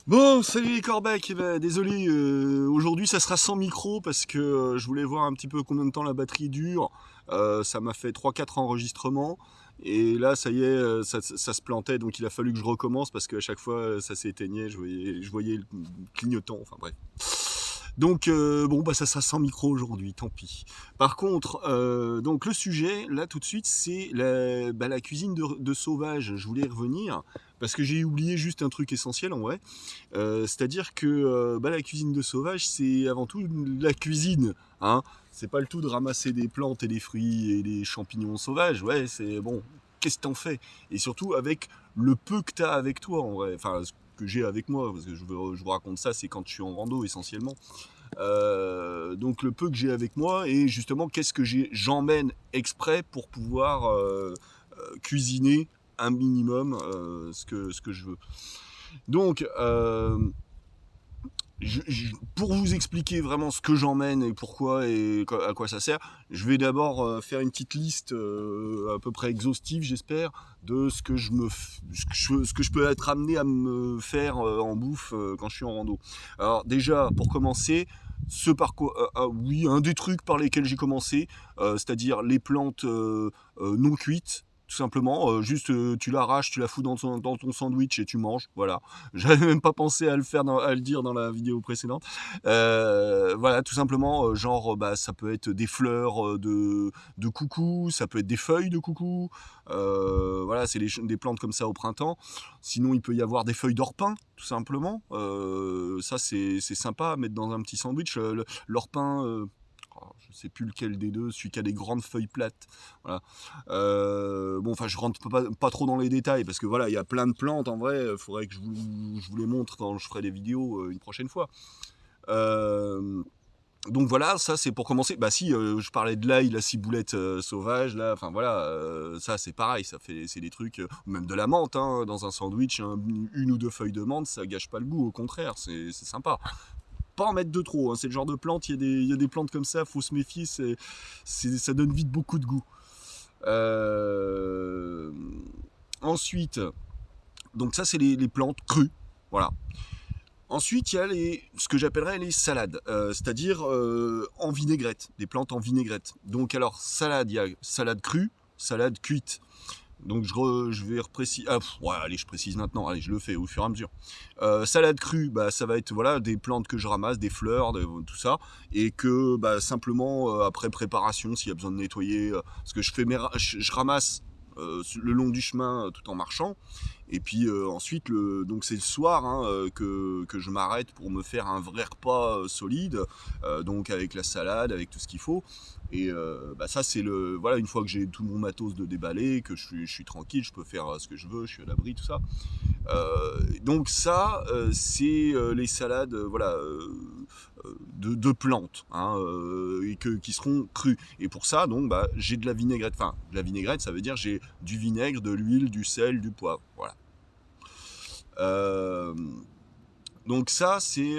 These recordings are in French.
Bon, salut les Corbecs, désolé, aujourd'hui ça sera sans micro parce que je voulais voir un petit peu combien de temps la batterie dure. Ça m'a fait trois quatre enregistrements et là ça y est, ça se plantait donc il a fallu que je recommence parce qu'à chaque fois ça s'éteignait, je voyais le clignotant, enfin bref. Donc bon bah ça sera sans micro aujourd'hui, tant pis. Par contre, donc le sujet là tout de suite c'est la cuisine de sauvage. Je voulais y revenir parce que j'ai oublié juste un truc essentiel en vrai. C'est-à-dire que la cuisine de sauvage, c'est avant tout la cuisine. Hein. C'est pas le tout de ramasser des plantes et des fruits et des champignons sauvages. Ouais, c'est bon. Qu'est-ce que t'en fais? Et surtout avec le peu que t'as avec toi, en vrai. Enfin, ce que j'ai avec moi, parce que je vous raconte ça, c'est quand je suis en rando essentiellement. Donc le peu que j'ai avec moi et justement qu'est-ce que j'emmène exprès pour pouvoir cuisiner un minimum ce que je veux. Donc, pour vous expliquer vraiment ce que j'emmène et pourquoi et à quoi ça sert, je vais d'abord faire une petite liste à peu près exhaustive, j'espère, de ce que je peux être amené à me faire en bouffe quand je suis en rando. Alors déjà, pour commencer, ce par quoi, oui, un des trucs par lesquels j'ai commencé, c'est-à-dire les plantes non cuites, tout simplement, juste tu l'arraches, tu la fous dans ton sandwich et tu manges, voilà. J'avais même pas pensé à à le dire dans la vidéo précédente. Voilà, tout simplement, genre, bah, ça peut être des fleurs de coucou, ça peut être des feuilles de coucou. Voilà, c'est des plantes comme ça au printemps. Sinon, il peut y avoir des feuilles d'orpin, tout simplement. Ça, c'est sympa à mettre dans un petit sandwich. L'orpin, je sais plus lequel des deux, celui qui a des grandes feuilles plates. Voilà. Bon, enfin, je rentre pas trop dans les détails parce que voilà, il y a plein de plantes en vrai. Il faudrait que je vous les montre quand je ferai des vidéos une prochaine fois. Euh, donc voilà, ça c'est pour commencer. Bah si, je parlais de l'ail, la ciboulette sauvage, là, enfin voilà, ça c'est pareil, c'est des trucs, ou même de la menthe, hein, dans un sandwich, hein, une ou deux feuilles de menthe, ça gâche pas le goût, au contraire, c'est sympa. Pas en mettre de trop, hein, c'est le genre de plante, il y a des plantes comme ça, faut se méfier, ça donne vite beaucoup de goût. Euh, Ensuite, donc ça c'est les plantes crues, voilà. Ensuite, il y a ce que j'appellerais les salades, c'est-à-dire en vinaigrette, des plantes en vinaigrette. Donc alors, salade, il y a salade crue, salade cuite. Donc je vais repréciser. Ah, ouais, allez, je précise maintenant. Allez, je le fais au fur et à mesure. Salade crue, bah, ça va être voilà des plantes que je ramasse, des fleurs, tout ça, et que bah, simplement après préparation, s'il y a besoin de nettoyer, parce que je ramasse le long du chemin tout en marchant. Et puis ensuite, donc c'est le soir hein, que je m'arrête pour me faire un vrai repas solide, donc avec la salade, avec tout ce qu'il faut. Et bah ça c'est voilà, une fois que j'ai tout mon matos de déballer, que je suis tranquille, je peux faire ce que je veux, je suis à l'abri, tout ça. Donc ça c'est les salades voilà de plantes hein, qui seront crues. Et pour ça donc bah, j'ai de la vinaigrette. Enfin de la vinaigrette ça veut dire j'ai du vinaigre, de l'huile, du sel, du poivre. Voilà. Euh, donc ça, c'est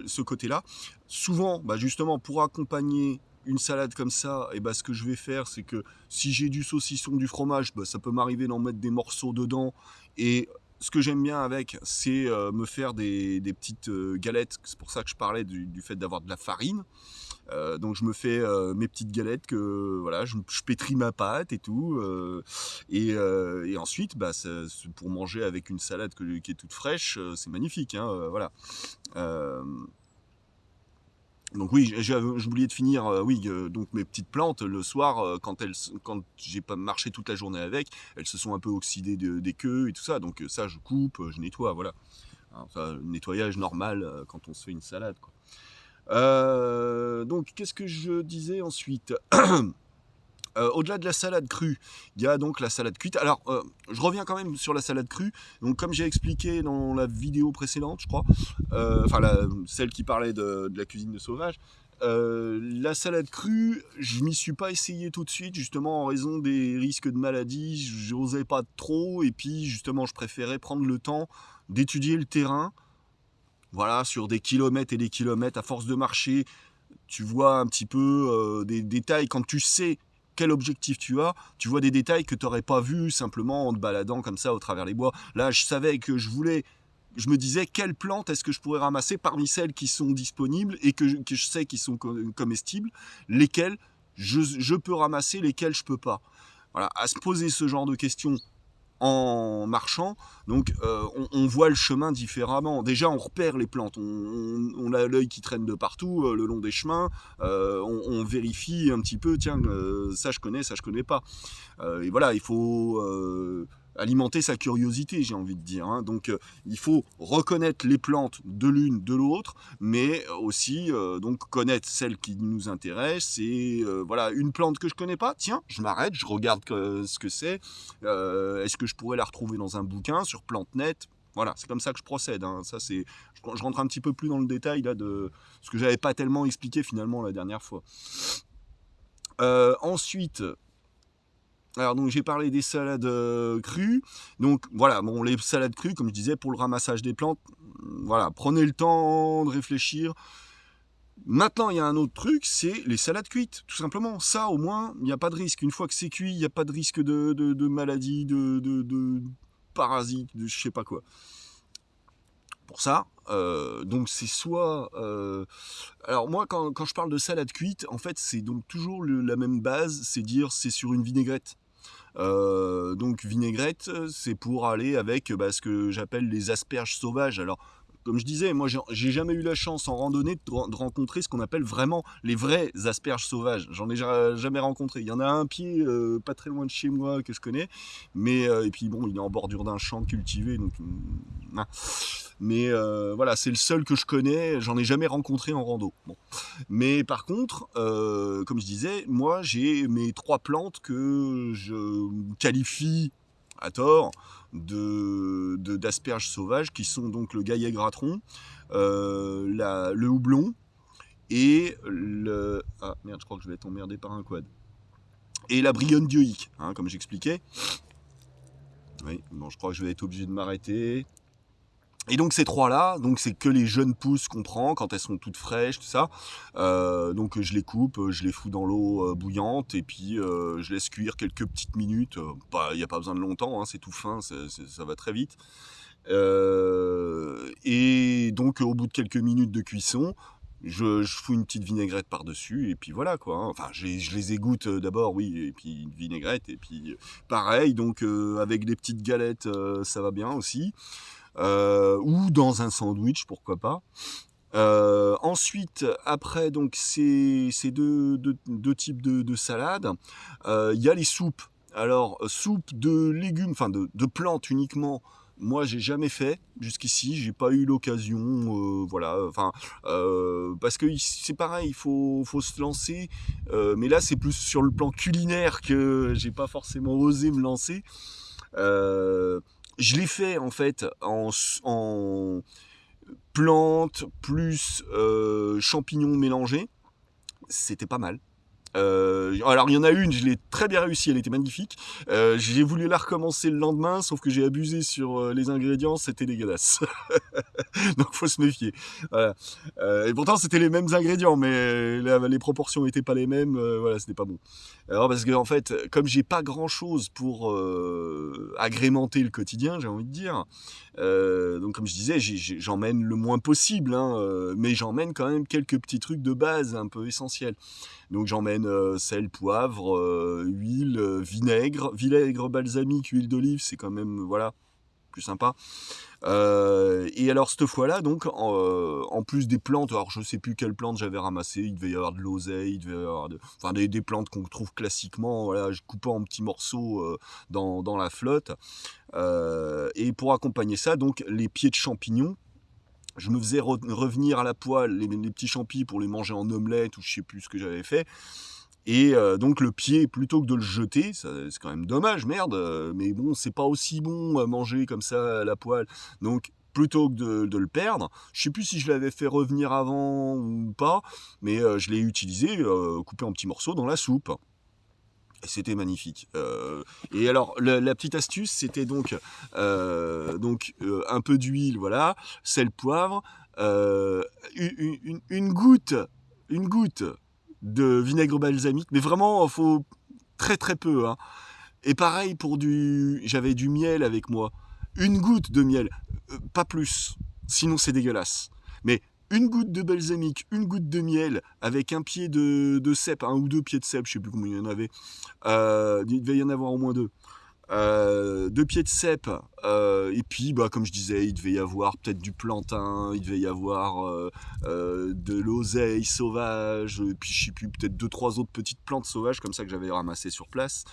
ce côté-là. Souvent, bah justement, pour accompagner une salade comme ça, et bah, ce que je vais faire, c'est que si j'ai du saucisson, du fromage, bah, ça peut m'arriver d'en mettre des morceaux dedans. Et ce que j'aime bien avec, c'est me faire des petites galettes. C'est pour ça que je parlais du fait d'avoir de la farine. Donc je me fais mes petites galettes que voilà, je pétris ma pâte et tout, et ensuite bah, pour manger avec une salade qui est toute fraîche, c'est magnifique, hein, voilà. Euh, donc oui, j'ai oublié de finir. Oui, donc mes petites plantes le soir, quand j'ai pas marché toute la journée avec, elles se sont un peu oxydées des queues et tout ça. Donc ça, je coupe, je nettoie, voilà. Enfin, nettoyage normal quand on se fait une salade, quoi. Donc, qu'est-ce que je disais ensuite? Au-delà de la salade crue, il y a donc la salade cuite. Alors, je reviens quand même sur la salade crue. Donc, comme j'ai expliqué dans la vidéo précédente, je crois, enfin celle qui parlait de la cuisine de sauvage, la salade crue, je m'y suis pas essayé tout de suite, justement en raison des risques de maladie. J'osais pas trop, et puis justement, je préférais prendre le temps d'étudier le terrain. Voilà, sur des kilomètres et des kilomètres, à force de marcher, tu vois un petit peu des détails. Quand tu sais quel objectif tu as, tu vois des détails que tu n'aurais pas vus simplement en te baladant comme ça au travers les bois. Là, je savais que je voulais je me disais quelles plantes est-ce que je pourrais ramasser parmi celles qui sont disponibles et que je sais qui sont comestibles, lesquelles je peux ramasser, lesquelles je peux pas. Voilà, à se poser ce genre de questions en marchant, donc on voit le chemin différemment. Déjà, on repère les plantes, on a l'œil qui traîne de partout le long des chemins, on vérifie un petit peu, tiens, ça je connais pas. Et voilà, il faut alimenter sa curiosité, j'ai envie de dire. Hein. Donc, il faut reconnaître les plantes de l'une, de l'autre, mais aussi donc connaître celles qui nous intéressent. Et voilà, une plante que je connais pas, tiens, je m'arrête, je regarde ce que c'est. Est-ce que je pourrais la retrouver dans un bouquin sur PlanteNet? Voilà, c'est comme ça que je procède. Hein. Ça, je rentre un petit peu plus dans le détail là de ce que j'avais pas tellement expliqué finalement la dernière fois. Ensuite. Alors donc j'ai parlé des salades crues. Donc voilà, bon les salades crues, comme je disais, pour le ramassage des plantes, voilà, prenez le temps de réfléchir. Maintenant, il y a un autre truc, c'est les salades cuites, tout simplement. Ça, au moins, il n'y a pas de risque. Une fois que c'est cuit, il n'y a pas de risque de maladie, de parasites, de je sais pas quoi. Pour ça, donc c'est soit... alors moi, quand je parle de salade cuite, en fait, c'est donc toujours la même base, c'est dire c'est sur une vinaigrette. Donc vinaigrette, c'est pour aller avec ce que j'appelle les asperges sauvages. Alors, comme je disais, moi j'ai jamais eu la chance en randonnée de rencontrer ce qu'on appelle vraiment les vraies asperges sauvages. J'en ai jamais rencontré. Il y en a un pied pas très loin de chez moi que je connais, mais et puis bon, il est en bordure d'un champ cultivé, donc mais voilà, c'est le seul que je connais. J'en ai jamais rencontré en rando. Bon. Mais par contre, comme je disais, moi j'ai mes 3 plantes que je qualifie à tort d'asperges sauvages, qui sont donc le gaillet gratron, le houblon et le... Ah merde, je crois que je vais être emmerdé par un quad. Et la brionne dioïque, hein, comme j'expliquais. Oui, bon, je crois que je vais être obligé de m'arrêter. Et donc ces 3-là, donc c'est que les jeunes pousses qu'on prend quand elles sont toutes fraîches, tout ça. Donc je les coupe, je les fous dans l'eau bouillante et puis je laisse cuire quelques petites minutes. Il n'y a pas besoin de longtemps, hein, c'est tout fin, ça va très vite. Et donc au bout de quelques minutes de cuisson, je fous une petite vinaigrette par-dessus et puis voilà quoi. Hein. Enfin, je les égoutte d'abord, oui, et puis une vinaigrette et puis pareil. Donc avec des petites galettes, ça va bien aussi. Ou dans un sandwich, pourquoi pas. Ensuite, après donc ces deux types de salades, il y a les soupes. Alors, soupe de légumes, enfin de plantes uniquement. Moi, j'ai jamais fait jusqu'ici, j'ai pas eu l'occasion, voilà. Enfin, parce que c'est pareil, il faut se lancer. Mais là, c'est plus sur le plan culinaire que j'ai pas forcément osé me lancer. Je l'ai fait en fait en plantes plus champignons mélangés. C'était pas mal. Alors il y en a une, je l'ai très bien réussi, elle était magnifique. J'ai voulu la recommencer le lendemain, sauf que j'ai abusé sur les ingrédients, c'était dégueulasse. Donc faut se méfier. Voilà. Et pourtant c'était les mêmes ingrédients, mais les proportions n'étaient pas les mêmes. Voilà, c'était pas bon. Alors parce que en fait, comme j'ai pas grand chose pour agrémenter le quotidien, j'ai envie de dire. Donc comme je disais, j'emmène le moins possible, hein, mais j'emmène quand même quelques petits trucs de base un peu essentiels. Donc j'emmène sel, poivre, huile, vinaigre balsamique, huile d'olive, c'est quand même voilà plus sympa. Et alors cette fois-là, donc en plus des plantes, alors je sais plus quelles plantes j'avais ramassées, il devait y avoir de l'oseille, il devait y avoir des plantes qu'on trouve classiquement, voilà, je coupe en petits morceaux dans la flotte. Et pour accompagner ça, donc les pieds de champignons. Je me faisais revenir à la poêle les petits champis pour les manger en omelette ou je sais plus ce que j'avais fait. Et donc le pied, plutôt que de le jeter, c'est quand même dommage, merde, mais bon, c'est pas aussi bon à manger comme ça à la poêle. Donc plutôt que de le perdre, je sais plus si je l'avais fait revenir avant ou pas, mais je l'ai utilisé, coupé en petits morceaux dans la soupe. Et c'était magnifique. Et alors la petite astuce, c'était donc un peu d'huile, voilà, sel, poivre, une goutte de vinaigre balsamique, mais vraiment, faut très très peu. Hein. Et pareil j'avais du miel avec moi. une goutte de miel, pas plus, sinon c'est dégueulasse. Mais une goutte de balsamique, une goutte de miel, avec un pied de cèpe, un ou deux pieds de cèpe, je sais plus combien il y en avait, il devait y en avoir au moins deux. Deux pieds de cèpe, et puis bah, comme je disais, il devait y avoir peut-être du plantain, il devait y avoir de l'oseille sauvage, et puis je sais plus, peut-être deux trois autres petites plantes sauvages comme ça que j'avais ramassées sur place,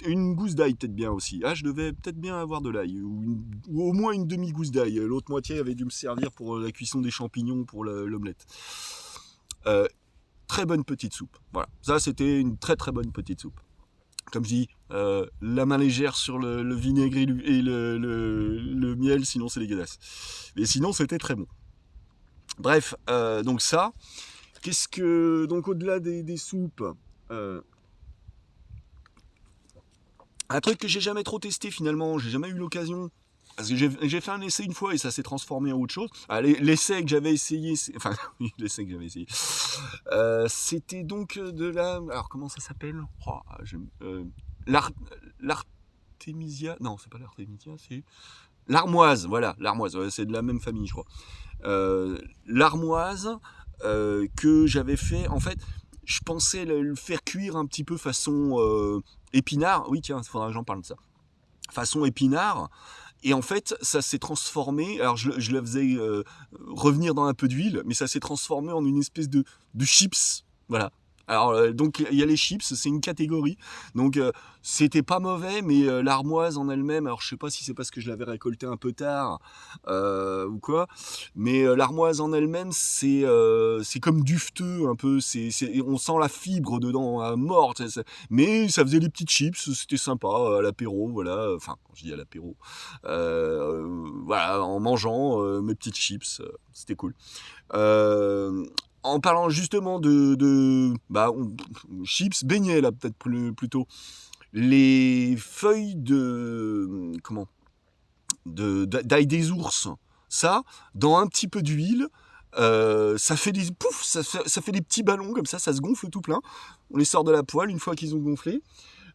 une gousse d'ail peut-être bien aussi, je devais peut-être bien avoir de l'ail, ou au moins une demi-gousse d'ail, l'autre moitié avait dû me servir pour la cuisson des champignons pour l'omelette. euh, Très bonne petite soupe, voilà, ça c'était une très très bonne petite soupe. Comme je dis, la main légère sur le vinaigre et le miel, sinon c'est dégueulasse. Mais sinon c'était très bon. Bref, donc ça, qu'est-ce que. Donc au-delà des soupes, euh, un truc que j'ai jamais trop testé finalement, j'ai jamais eu l'occasion. Parce que j'ai fait un essai une fois et ça s'est transformé en autre chose. L'essai que j'avais essayé, enfin, l'essai que j'avais essayé, c'était donc de la. Alors comment ça s'appelle, l'art- l'artémisia. Non, c'est pas l'artémisia, c'est l'armoise. Voilà, l'armoise. Ouais, c'est de la même famille, je crois. L'armoise que j'avais fait. En fait, je pensais le faire cuire un petit peu façon épinard. Oui, tiens, il faudra que j'en parle de ça. Façon épinard. Et en fait, ça s'est transformé. Alors, je le faisais revenir dans un peu d'huile, mais ça s'est transformé en une espèce de chips. Voilà. Alors, donc, il y a les chips, c'est une catégorie. Donc, c'était pas mauvais, mais l'armoise en elle-même, alors je sais pas si c'est parce que je l'avais récoltée un peu tard ou quoi, mais l'armoise en elle-même, c'est comme dufteux un peu. On sent la fibre dedans à mort. Mais ça faisait des petites chips, c'était sympa à l'apéro, voilà. Enfin, quand je dis à l'apéro, voilà, en mangeant mes petites chips, c'était cool. En parlant justement chips, beignets là peut-être plutôt, les feuilles d'ail des ours, ça, dans un petit peu d'huile, ça fait des pouf, ça fait des petits ballons comme ça se gonfle tout plein. On les sort de la poêle une fois qu'ils ont gonflé.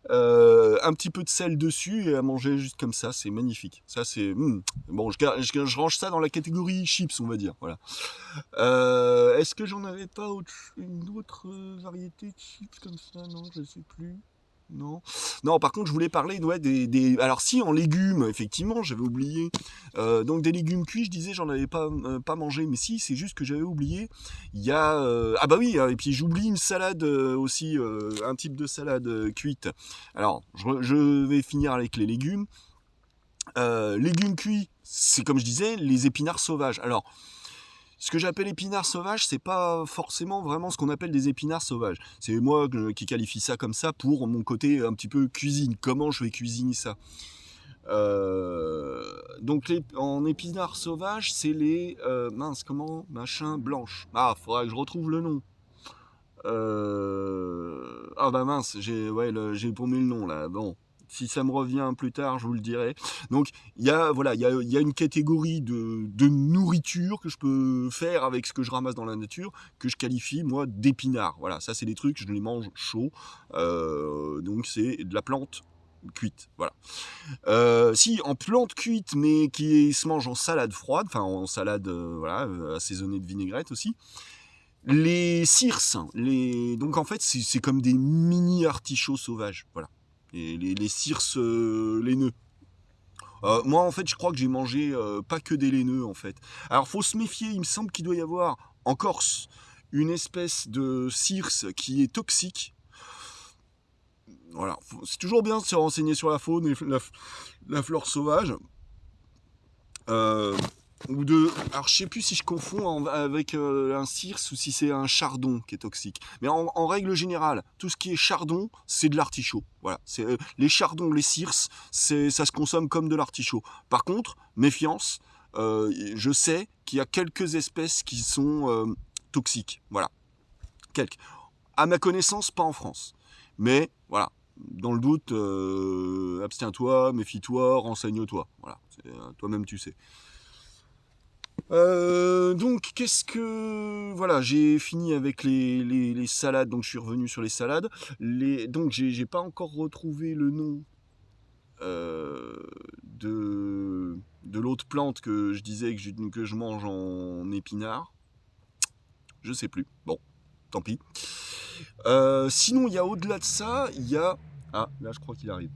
Un petit peu de sel dessus et à manger juste comme ça, c'est magnifique. Ça c'est bon, je range ça dans la catégorie chips, on va dire. Voilà. Est-ce que j'en avais pas une autre variété de chips comme ça? Non, je sais plus. Non. Non, par contre, je voulais parler Alors si, en légumes, effectivement, j'avais oublié. Donc des légumes cuits, je disais, j'en avais pas mangé, mais si, c'est juste que j'avais oublié. Il y a... Ah bah oui, et puis j'oublie une salade aussi, un type de salade cuite. Alors, je vais finir avec les légumes. Légumes cuits, c'est comme je disais, les épinards sauvages. Alors, ce que j'appelle épinards sauvages, c'est pas forcément vraiment ce qu'on appelle des épinards sauvages. C'est moi qui qualifie ça comme ça pour mon côté un petit peu cuisine. Comment je vais cuisiner ça? Donc en épinards sauvages, c'est les comment machin blanches. Ah, faudra que je retrouve le nom. Ah bah mince, j'ai paumé le nom là. Bon, si ça me revient plus tard, je vous le dirai. Donc il y a une catégorie de nourriture que je peux faire avec ce que je ramasse dans la nature, que je qualifie moi d'épinards. Voilà, ça c'est des trucs, je les mange chauds. Donc c'est de la plante cuite. Voilà. Si en plante cuite, mais qui se mange en salade froide, enfin en salade assaisonnée de vinaigrette aussi. Les circes, donc en fait c'est comme des mini artichauts sauvages, voilà. Et les circes laineux. Moi en fait je crois que j'ai mangé pas que des laineux en fait. Alors faut se méfier, il me semble qu'il doit y avoir en Corse une espèce de circe qui est toxique. Voilà, c'est toujours bien de se renseigner sur la faune et la flore sauvage. Euh, Alors je sais plus si je confonds avec un circe ou si c'est un chardon qui est toxique. Mais en règle générale, tout ce qui est chardon, c'est de l'artichaut. Voilà, les chardons, les circes, ça se consomme comme de l'artichaut. Par contre, méfiance, je sais qu'il y a quelques espèces qui sont toxiques. Voilà, quelques. À ma connaissance, pas en France. Mais voilà, dans le doute, abstiens-toi, méfie-toi, renseigne-toi. Voilà, toi-même tu sais. Donc qu'est-ce que voilà, j'ai fini avec les salades, donc je suis revenu sur les salades. Donc j'ai pas encore retrouvé le nom de l'autre plante que je disais que je mange en épinard. Je sais plus. Bon, tant pis. Sinon, il y a au-delà de ça, il y a... Ah, là, je crois qu'il arrive.